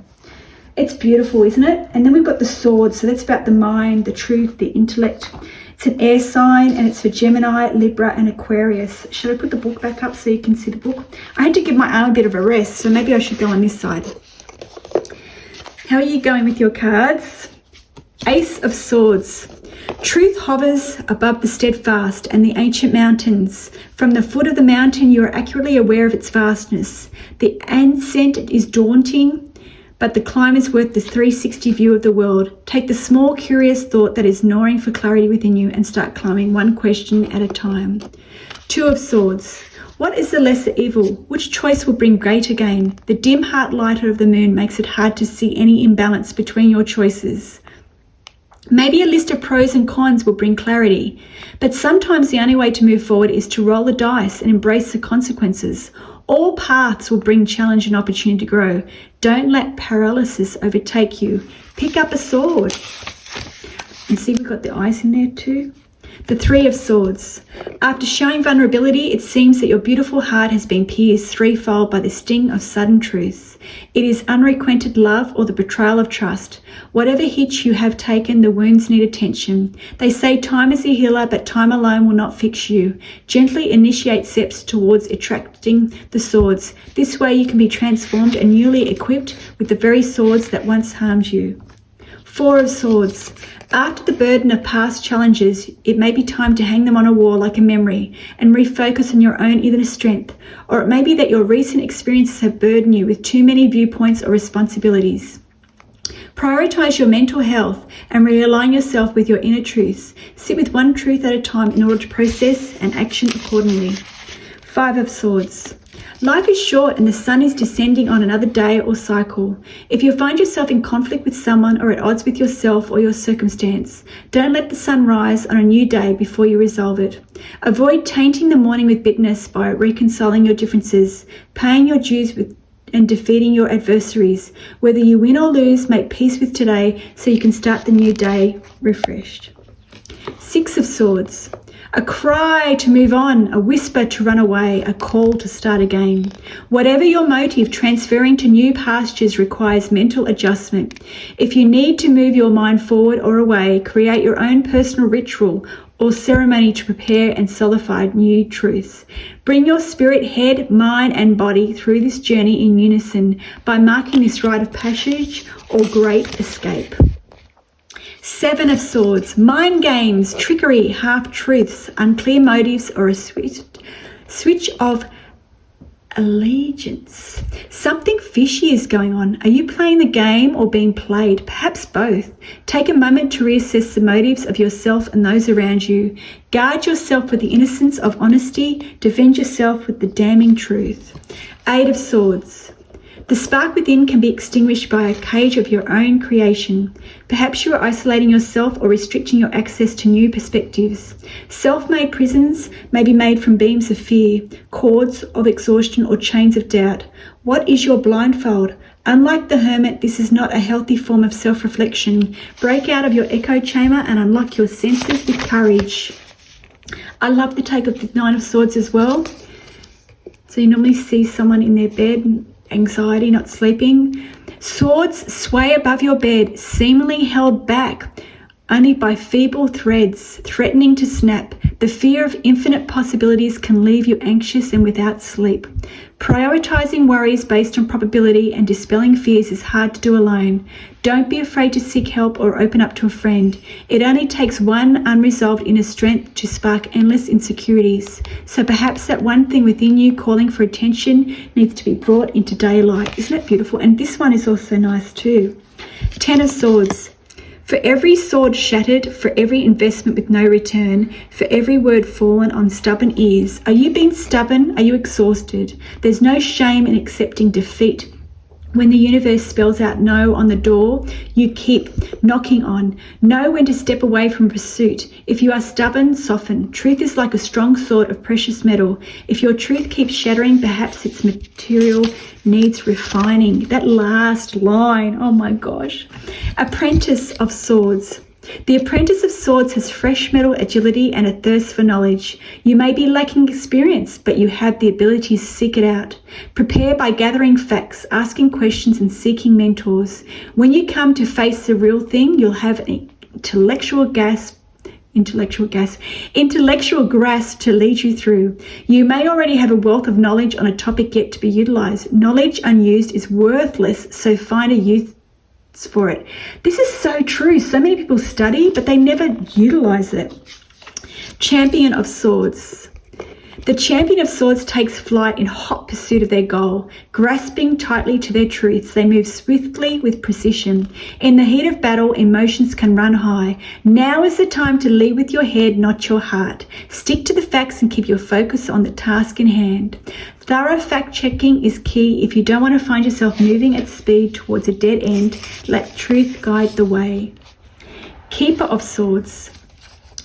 [SPEAKER 1] It's beautiful, isn't it? And then we've got the sword, so that's about the mind, the truth, the intellect. It's an air sign and it's for Gemini, Libra and Aquarius. Should I put the book back up so you can see the book? I had to give my arm a bit of a rest, so maybe I should go on this side. How are you going with your cards? Ace of Swords. Truth hovers above the steadfast and the ancient mountains. From the foot of the mountain, you are accurately aware of its vastness. The ascent is daunting, but the climb is worth the 360 view of the world. Take the small, curious thought that is gnawing for clarity within you and start climbing one question at a time. Two of Swords. What is the lesser evil? Which choice will bring greater gain? The dim heart lighter of the moon makes it hard to see any imbalance between your choices. Maybe a list of pros and cons will bring clarity, but sometimes the only way to move forward is to roll the dice and embrace the consequences. All paths will bring challenge and opportunity to grow. Don't let paralysis overtake you. Pick up a sword. And see, we've got the eyes in there too. The Three of Swords. After showing vulnerability, it seems that your beautiful heart has been pierced threefold by the sting of sudden truth. It is unrequited love or the betrayal of trust. Whatever hit you have taken, the wounds need attention. They say time is a healer, but time alone will not fix you. Gently initiate steps towards attracting the swords. This way you can be transformed and newly equipped with the very swords that once harmed you. Four of Swords. After the burden of past challenges, it may be time to hang them on a wall like a memory and refocus on your own inner strength. Or it may be that your recent experiences have burdened you with too many viewpoints or responsibilities. Prioritize your mental health and realign yourself with your inner truths. Sit with one truth at a time in order to process and action accordingly. Five of Swords. Life is short and the sun is descending on another day or cycle. If you find yourself in conflict with someone or at odds with yourself or your circumstance, don't let the sun rise on a new day before you resolve it. Avoid tainting the morning with bitterness by reconciling your differences, paying your dues and defeating your adversaries. Whether you win or lose, make peace with today so you can start the new day refreshed. Six of Swords. A cry to move on, a whisper to run away, a call to start again. Whatever your motive, transferring to new pastures requires mental adjustment. If you need to move your mind forward or away, create your own personal ritual or ceremony to prepare and solidify new truths. Bring your spirit, head, mind and body through this journey in unison by marking this rite of passage or great escape. Seven of Swords. Mind games, trickery, half-truths, unclear motives, or a switch of allegiance. Something fishy is going on. Are you playing the game or being played? Perhaps both. Take a moment to reassess the motives of yourself and those around you. Guard yourself with the innocence of honesty. Defend yourself with the damning truth. Eight of Swords. The spark within can be extinguished by a cage of your own creation. Perhaps you are isolating yourself or restricting your access to new perspectives. Self-made prisons may be made from beams of fear, cords of exhaustion or chains of doubt. What is your blindfold? Unlike the hermit, this is not a healthy form of self-reflection. Break out of your echo chamber and unlock your senses with courage. I love the take of the Nine of Swords as well. So you normally see someone in their bed, anxiety, not sleeping. Swords sway above your bed, seemingly held back only by feeble threads, threatening to snap. The fear of infinite possibilities can leave you anxious and without sleep. Prioritizing worries based on probability and dispelling fears is hard to do alone. Don't be afraid to seek help or open up to a friend. It only takes one unresolved inner strength to spark endless insecurities. So perhaps that one thing within you calling for attention needs to be brought into daylight. Isn't it beautiful? And this one is also nice too. 10 of Swords. For every sword shattered, for every investment with no return, for every word fallen on stubborn ears. Are you being stubborn? Are you exhausted? There's no shame in accepting defeat. When the universe spells out no on the door, you keep knocking on. Know when to step away from pursuit. If you are stubborn, soften. Truth is like a strong sword of precious metal. If your truth keeps shattering, perhaps its material needs refining. That last line, oh my gosh. Apprentice of Swords. The Apprentice of Swords has fresh metal agility and a thirst for knowledge. You may be lacking experience, but you have the ability to seek it out. Prepare by gathering facts, asking questions, and seeking mentors. When you come to face the real thing, you'll have an intellectual grasp to lead you through. You may already have a wealth of knowledge on a topic yet to be utilized. Knowledge unused is worthless, so find a use for it. This is so true. So many people study, but they never utilize it. Champion of Swords. The Champion of Swords takes flight in hot pursuit of their goal. Grasping tightly to their truths, they move swiftly with precision. In the heat of battle, emotions can run high. Now is the time to lead with your head, not your heart. Stick to the facts and keep your focus on the task in hand. Thorough fact-checking is key if you don't want to find yourself moving at speed towards a dead end. Let truth guide the way. Keeper of Swords.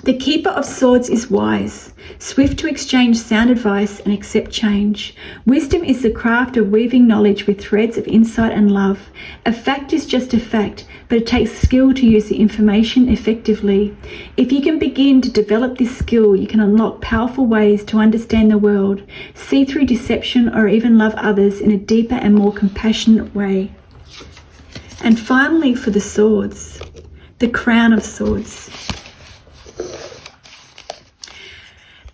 [SPEAKER 1] The Keeper of Swords is wise, swift to exchange sound advice and accept change. Wisdom is the craft of weaving knowledge with threads of insight and love. A fact is just a fact, but it takes skill to use the information effectively. If you can begin to develop this skill, you can unlock powerful ways to understand the world, see through deception, or even love others in a deeper and more compassionate way. And finally, for the swords, the Crown of Swords.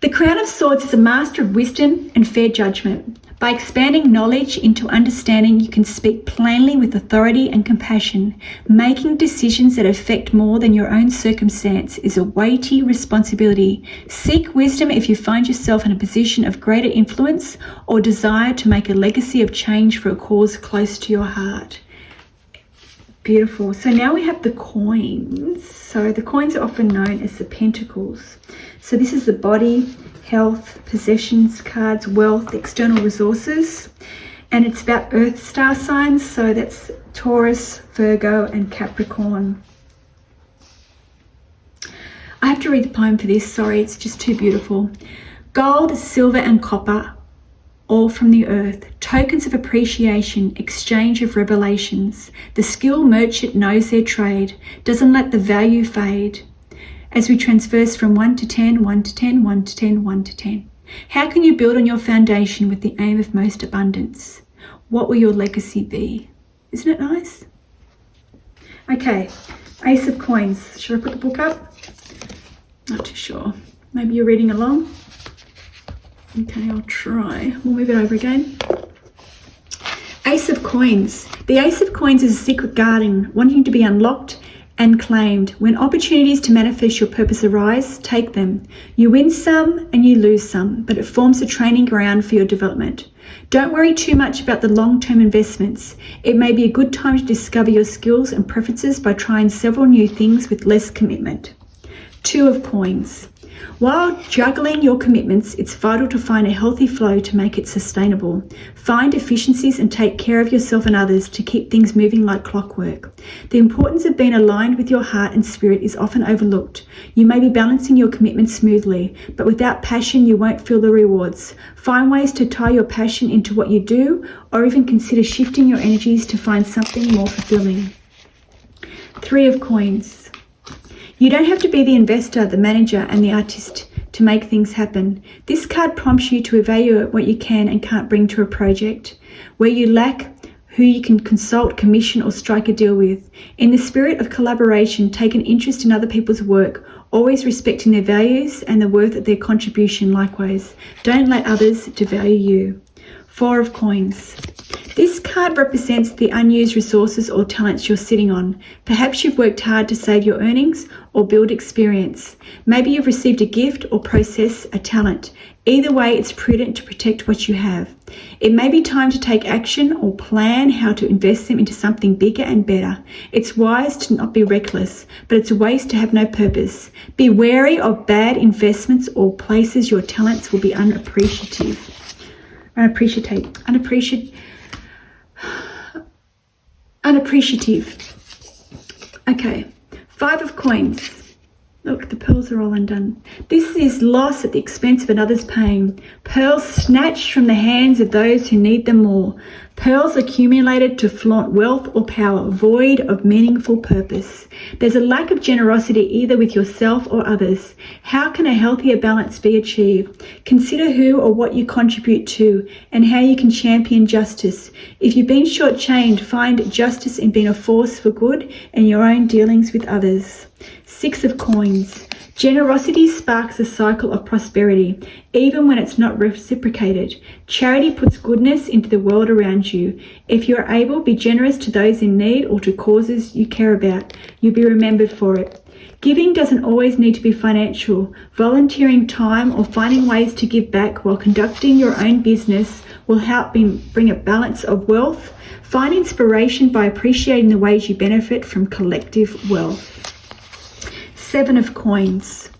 [SPEAKER 1] The Crown of Swords is a master of wisdom and fair judgment. By expanding knowledge into understanding, you can speak plainly with authority and compassion. Making decisions that affect more than your own circumstance is a weighty responsibility. Seek wisdom if you find yourself in a position of greater influence or desire to make a legacy of change for a cause close to your heart. Beautiful. So now we have the coins. So the coins are often known as the pentacles. So this is the body, health, possessions, cards, wealth, external resources. And it's about earth star signs. So that's Taurus, Virgo, and Capricorn. I have to read the poem for this. Sorry, it's just too beautiful. Gold, silver, and copper, all from the earth, tokens of appreciation, exchange of revelations. The skilled merchant knows their trade, doesn't let the value fade. As we transverse from 1 to 10, 1 to 10, 1 to 10, 1 to 10. How can you build on your foundation with the aim of most abundance? What will your legacy be? Isn't it nice? Okay, Ace of Coins. Should I put the book up? Not too sure. Maybe you're reading along? Okay, I'll try. We'll move it over again. Ace of Coins. The Ace of Coins is a secret garden wanting to be unlocked and claimed. When opportunities to manifest your purpose arise, take them. You win some and you lose some, but it forms a training ground for your development. Don't worry too much about the long-term investments. It may be a good time to discover your skills and preferences by trying several new things with less commitment. Two of Coins. While juggling your commitments, it's vital to find a healthy flow to make it sustainable. Find efficiencies and take care of yourself and others to keep things moving like clockwork. The importance of being aligned with your heart and spirit is often overlooked. You may be balancing your commitments smoothly, but without passion, you won't feel the rewards. Find ways to tie your passion into what you do, or even consider shifting your energies to find something more fulfilling. Three of Coins. You don't have to be the investor, the manager, and the artist to make things happen. This card prompts you to evaluate what you can and can't bring to a project, where you lack, who you can consult, commission, or strike a deal with. In the spirit of collaboration, take an interest in other people's work, always respecting their values and the worth of their contribution likewise. Don't let others devalue you. 4 of Coins. This card represents the unused resources or talents you're sitting on. Perhaps you've worked hard to save your earnings or build experience. Maybe you've received a gift or process a talent. Either way, it's prudent to protect what you have. It may be time to take action or plan how to invest them into something bigger and better. It's wise to not be reckless, but it's a waste to have no purpose. Be wary of bad investments or places your talents will be unappreciative. Okay, 5 of Coins. Look, the pearls are all undone. This is loss at the expense of another's pain. Pearls snatched from the hands of those who need them more. Pearls accumulated to flaunt wealth or power, void of meaningful purpose. There's a lack of generosity either with yourself or others. How can a healthier balance be achieved? Consider who or what you contribute to and how you can champion justice. If you've been shortchanged, find justice in being a force for good in your own dealings with others. 6 of Coins. Generosity sparks a cycle of prosperity, even when it's not reciprocated. Charity puts goodness into the world around you. If you're able, be generous to those in need or to causes you care about. You'll be remembered for it. Giving doesn't always need to be financial. Volunteering time or finding ways to give back while conducting your own business will help bring a balance of wealth. Find inspiration by appreciating the ways you benefit from collective wealth. 7 of Coins.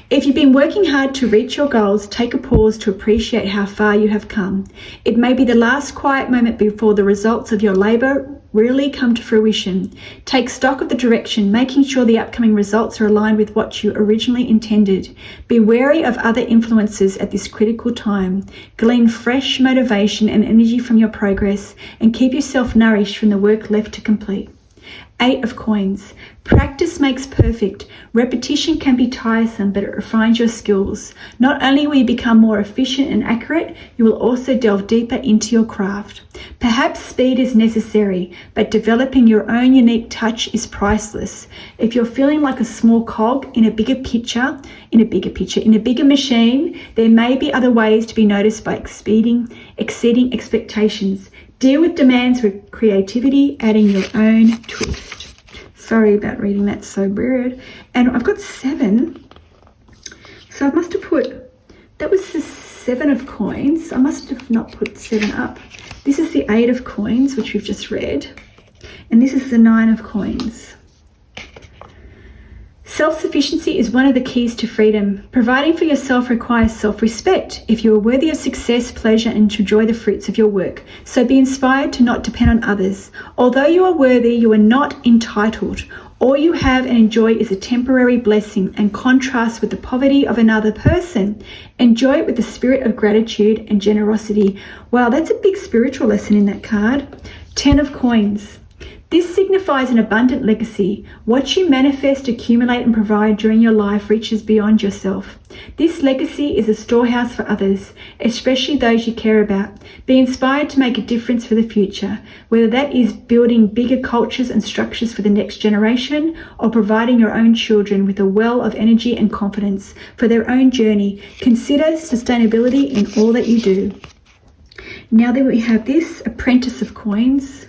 [SPEAKER 1] If you've been working hard to reach your goals, take a pause to appreciate how far you have come. It may be the last quiet moment before the results of your labor really come to fruition. Take stock of the direction, making sure the upcoming results are aligned with what you originally intended. Be wary of other influences at this critical time. Glean fresh motivation and energy from your progress and keep yourself nourished from the work left to complete. 8 of Coins. Practice makes perfect. Repetition can be tiresome, but it refines your skills. Not only will you become more efficient and accurate, you will also delve deeper into your craft. Perhaps speed is necessary, but developing your own unique touch is priceless. If you're feeling like a small cog in a bigger machine, there may be other ways to be noticed by exceeding expectations. Deal with demands with creativity, adding your own twist. Sorry about reading that so weird. And I've got 7. So I must have put, that was the 7 of Coins. I must have not put 7 up. This is the 8 of Coins, which we've just read. And this is the 9 of Coins. Self-sufficiency is one of the keys to freedom. Providing for yourself requires self-respect. If you are worthy of success, pleasure, and to enjoy the fruits of your work, so be inspired to not depend on others. Although you are worthy, you are not entitled. All you have and enjoy is a temporary blessing and contrasts with the poverty of another person. Enjoy it with the spirit of gratitude and generosity. Wow, that's a big spiritual lesson in that card. 10 of Coins. This signifies an abundant legacy. What you manifest, accumulate, and provide during your life reaches beyond yourself. This legacy is a storehouse for others, especially those you care about. Be inspired to make a difference for the future, whether that is building bigger cultures and structures for the next generation or providing your own children with a well of energy and confidence for their own journey. Consider sustainability in all that you do. Now that we have this Apprentice of Coins.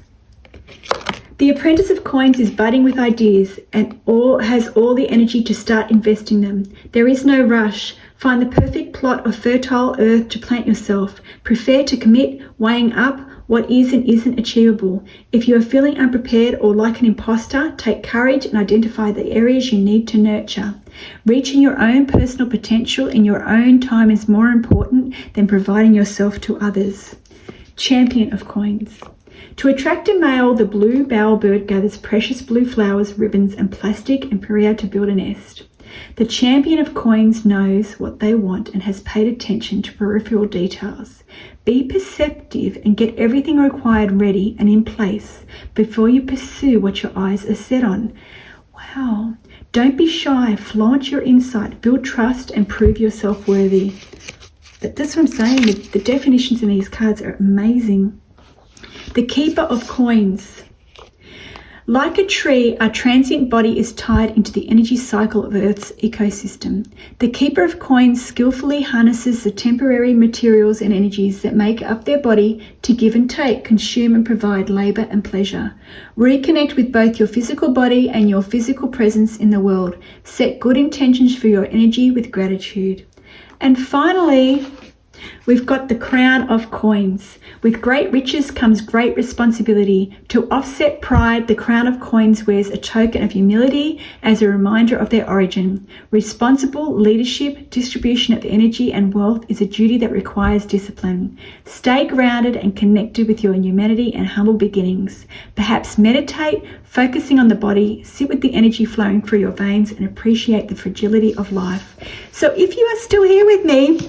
[SPEAKER 1] The Apprentice of Coins is budding with ideas and has all the energy to start investing them. There is no rush. Find the perfect plot of fertile earth to plant yourself. Prefer to commit, weighing up what is and isn't achievable. If you are feeling unprepared or like an imposter, take courage and identify the areas you need to nurture. Reaching your own personal potential in your own time is more important than providing yourself to others. Champion of Coins. To attract a male, the blue bowerbird gathers precious blue flowers, ribbons, and plastic and peria to build a nest. The Champion of Coins knows what they want and has paid attention to peripheral details. Be perceptive and get everything required ready and in place before you pursue what your eyes are set on. Wow. Don't be shy, flaunt your insight, build trust, and prove yourself worthy. But that's what I'm saying, the definitions in these cards are amazing. The Keeper of Coins. Like a tree, our transient body is tied into the energy cycle of Earth's ecosystem. The Keeper of Coins skillfully harnesses the temporary materials and energies that make up their body to give and take, consume and provide labor and pleasure. Reconnect with both your physical body and your physical presence in the world. Set good intentions for your energy with gratitude. And finally, we've got the Crown of Coins. With great riches comes great responsibility. To offset pride, the Crown of Coins wears a token of humility as a reminder of their origin. Responsible leadership, distribution of energy and wealth is a duty that requires discipline. Stay grounded and connected with your humanity and humble beginnings. Perhaps meditate, focusing on the body, sit with the energy flowing through your veins and appreciate the fragility of life. So if you are still here with me,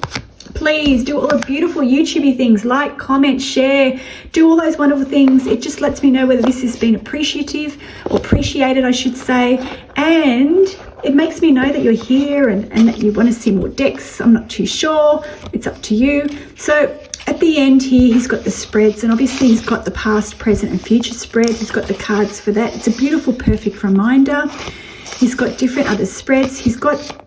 [SPEAKER 1] please do all the beautiful YouTubey things, like, comment, share, do all those wonderful things. It just lets me know whether this has been appreciative or appreciated, I should say. And it makes me know that you're here and that you want to see more decks. I'm not too sure. It's up to you. So at the end here, he's got the spreads, and obviously he's got the past, present and future spreads. He's got the cards for that. It's a beautiful, perfect reminder. He's got different other spreads. He's got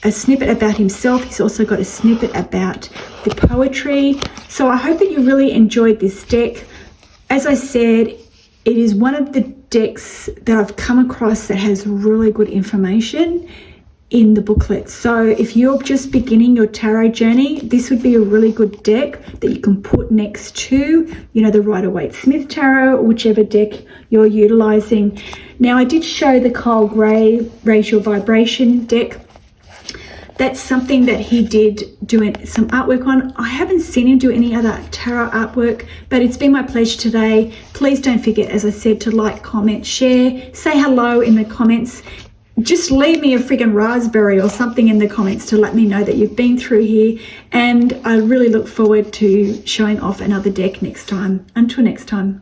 [SPEAKER 1] a snippet about himself. He's also got a snippet about the poetry. So I hope that you really enjoyed this deck. As I said, it is one of the decks that I've come across that has really good information in the booklet. So if you're just beginning your tarot journey, this would be a really good deck that you can put next to, you know, the Rider-Waite-Smith tarot, or whichever deck you're utilizing. Now, I did show the Kyle Gray Raise Your Vibration deck. That's something that he did do some artwork on. I haven't seen him do any other tarot artwork, but it's been my pleasure today. Please don't forget, as I said, to like, comment, share, say hello in the comments. Just leave me a friggin' raspberry or something in the comments to let me know that you've been through here. And I really look forward to showing off another deck next time. Until next time.